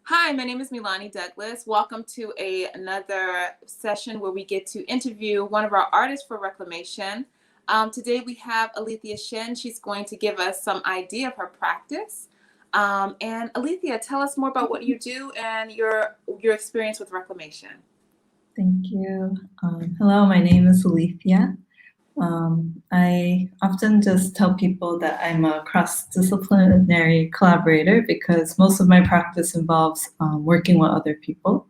Hi, my name is Milani Douglas. Welcome to another session where we get to interview one of our artists for Reclamation. Today we have Alethea Shin. She's going to give us some idea of her practice. And Alethea, tell us more about what you do and your experience with Reclamation. Thank you. Hello, my name is Alethea. I often just tell people that I'm a cross-disciplinary collaborator because most of my practice involves working with other people.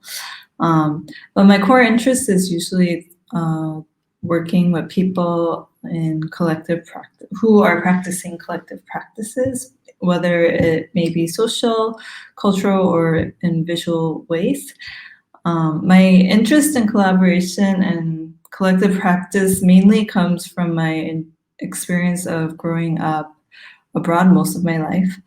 But my core interest is usually working with people in collective practice who are practicing collective practices, whether it may be social, cultural, or in visual ways. My interest in collaboration and collective practice mainly comes from my experience of growing up abroad most of my life.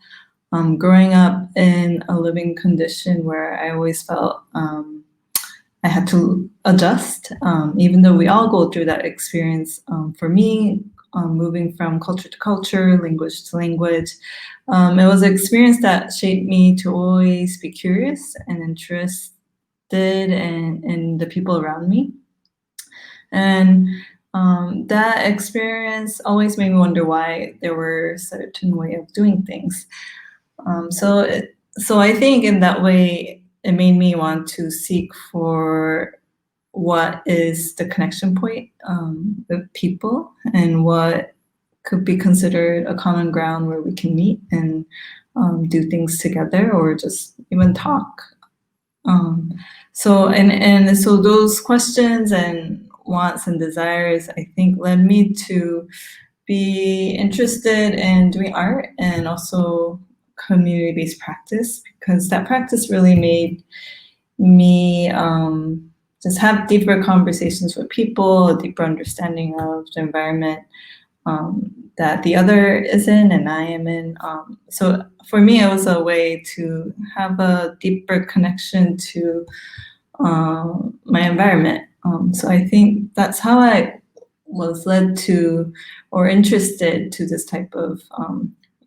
Growing up in a living condition where I always felt I had to adjust, even though we all go through that experience. For me, moving from culture to culture, language to language, it was an experience that shaped me to always be curious and interested in the people around me. And that experience always made me wonder why there were certain way of doing things. So I think in that way, it made me want to seek for what is the connection point with people and what could be considered a common ground where we can meet and do things together or just even talk. So those questions and wants and desires, I think, led me to be interested in doing art and also community-based practice, because that practice really made me just have deeper conversations with people, a deeper understanding of the environment that the other is in and I am in. So for me, it was a way to have a deeper connection to my environment. So I think that's how I was led to or interested to this type of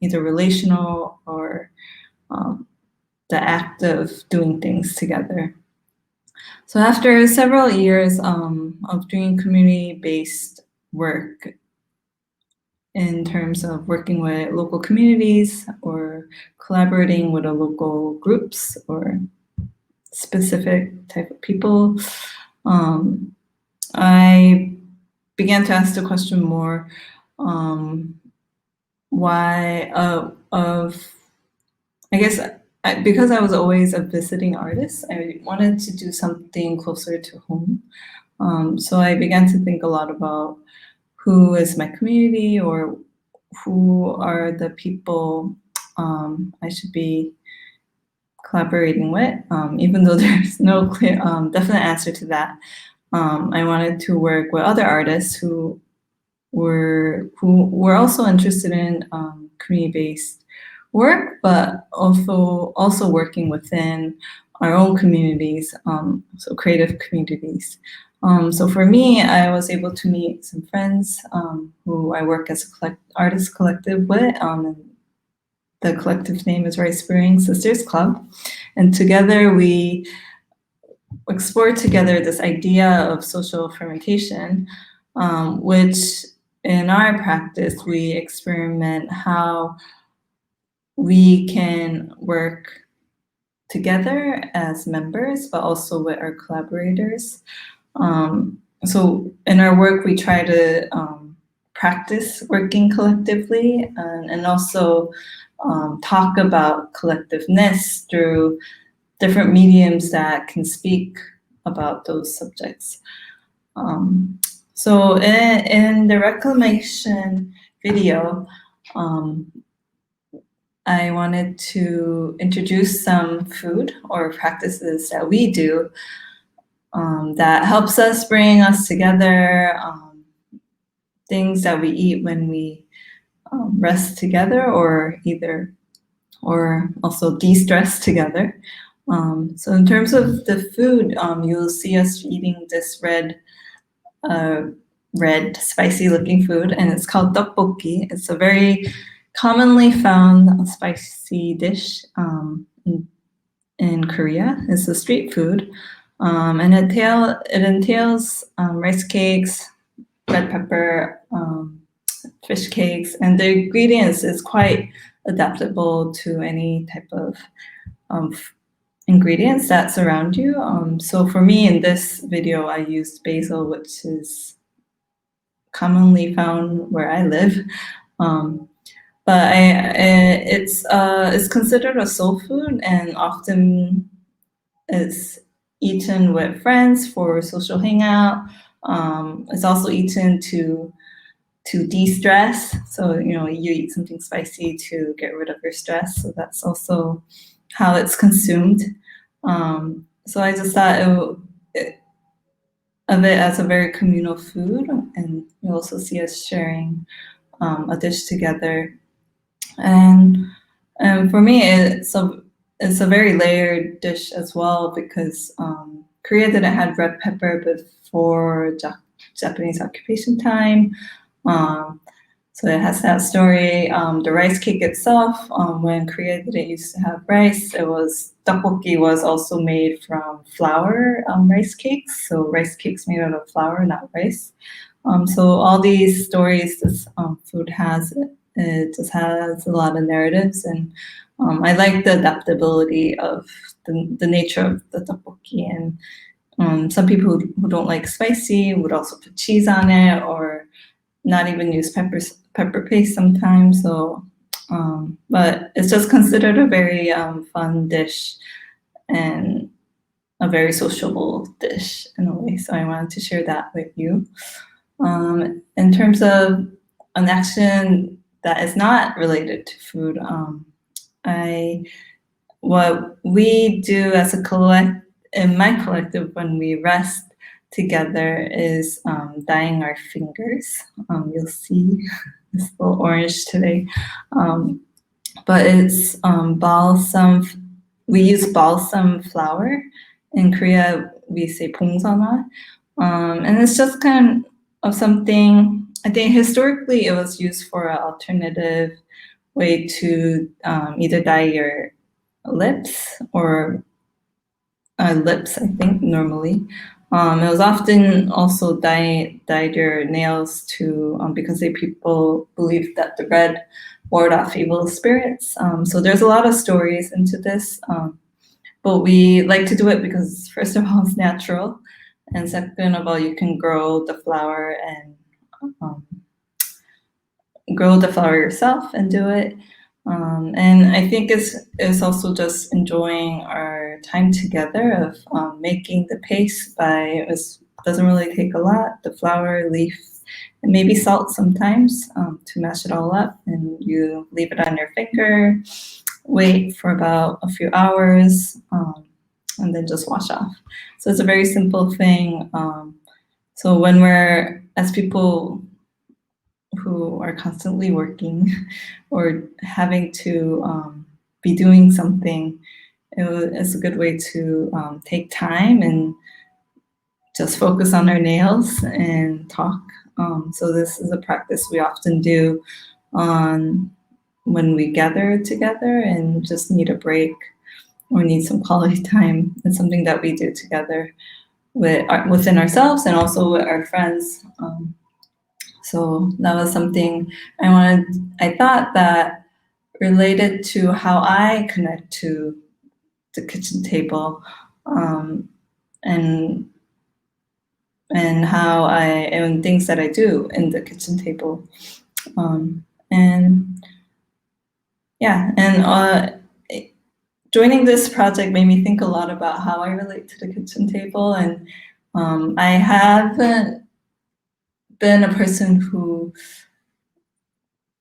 either relational or the act of doing things together. So after several years of doing community-based work in terms of working with local communities or collaborating with local groups or specific type of people, I began to ask the question more, because I was always a visiting artist, I wanted to do something closer to home. So I began to think a lot about who is my community or who are the people I should be collaborating with, even though there's no clear, definite answer to that. I wanted to work with other artists who were also interested in community-based work, but also working within our own communities, so creative communities. So for me, I was able to meet some friends who I work as a artist collective with. The collective name is Rice Brewing Sisters Club. And together we explored together this idea of social fermentation, which in our practice, we experiment how we can work together as members, but also with our collaborators. So in our work, we try to practice working collectively and also talk about collectiveness through different mediums that can speak about those subjects. So in the Reclamation video, I wanted to introduce some food or practices that we do that helps us bring us together, things that we eat when we rest together or also de-stress together. So in terms of the food, you'll see us eating this red spicy looking food, and it's called tteokbokki. It's a very commonly found spicy dish in Korea. It's a street food, and it entails rice cakes, red pepper, fish cakes, and the ingredients is quite adaptable to any type of ingredients that surround you. So for me in this video, I used basil, which is commonly found where I live. But it's considered a soul food and often it's eaten with friends for social hangout. It's also eaten to de-stress. So, you eat something spicy to get rid of your stress. So that's also how it's consumed. So I just thought of it as a very communal food, and you also see us sharing a dish together. And for me, it's a very layered dish as well because Korea didn't have red pepper before Japanese occupation time. So it has that story. The rice cake itself, when Korea didn't used to have rice, tteokbokki was also made from flour rice cakes. So rice cakes made out of flour, not rice. So all these stories this food has, it just has a lot of narratives, and I like the adaptability of the nature of the tteokbokki. And some people who don't like spicy would also put cheese on it, or not even use pepper paste sometimes. So, but it's just considered a very fun dish and a very sociable dish in a way. So I wanted to share that with you. In terms of an action that is not related to food, what we do as a in my collective when we rest together is dyeing our fingers. You'll see it's a little orange today, but it's balsam. We use balsam flower. In Korea, we say 봉선화, and it's just kind of something. I think historically it was used for an alternative way to either dye your lips or lips, I think, normally. It was often also dyed your nails too, because people believed that the red ward off evil spirits. So there's a lot of stories into this, but we like to do it because first of all, it's natural, and second of all, you can grow the flower and grow the flower yourself and do it. And I think it's also just enjoying our time together of making the paste it doesn't really take a lot, the flour, leaf, and maybe salt sometimes to mash it all up, and you leave it on your finger, wait for about a few hours, and then just wash off. So it's a very simple thing. So when as people who are constantly working or having to be doing something, it's a good way to take time and just focus on our nails and talk. So this is a practice we often do when we gather together and just need a break or need some quality time. It's something that we do together within ourselves and also with our friends. So that was something I thought that related to how I connect to the kitchen table, and how and things that I do in the kitchen table. And yeah, and joining this project made me think a lot about how I relate to the kitchen table. And I haven't been a person who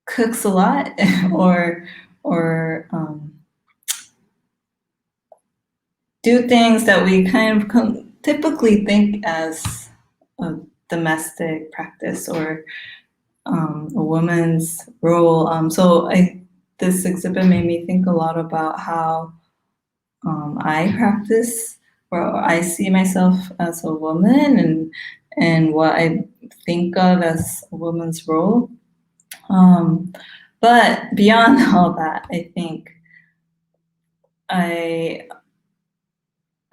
cooks a lot or do things that we kind of typically think as a domestic practice or a woman's role. So this exhibit made me think a lot about how I practice, or I see myself as a woman, and what I think of as a woman's role. But beyond all that, I think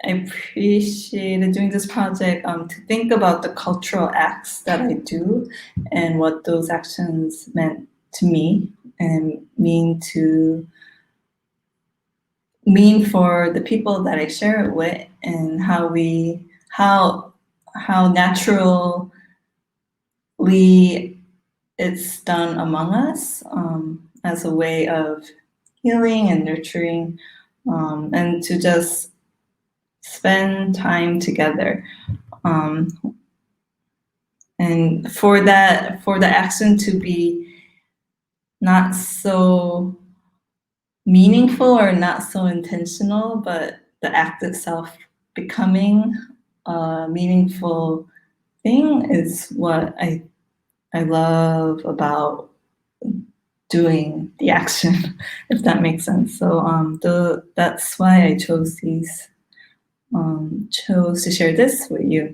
I appreciated doing this project to think about the cultural acts that I do and what those actions meant to me and mean for the people that I share it with, and how naturally it's done among us as a way of healing and nurturing, and to just spend time together. And for the action to be not so meaningful or not so intentional, but the act itself becoming a meaningful thing is what I love about doing the action, if that makes sense. So that's why I chose to share this with you.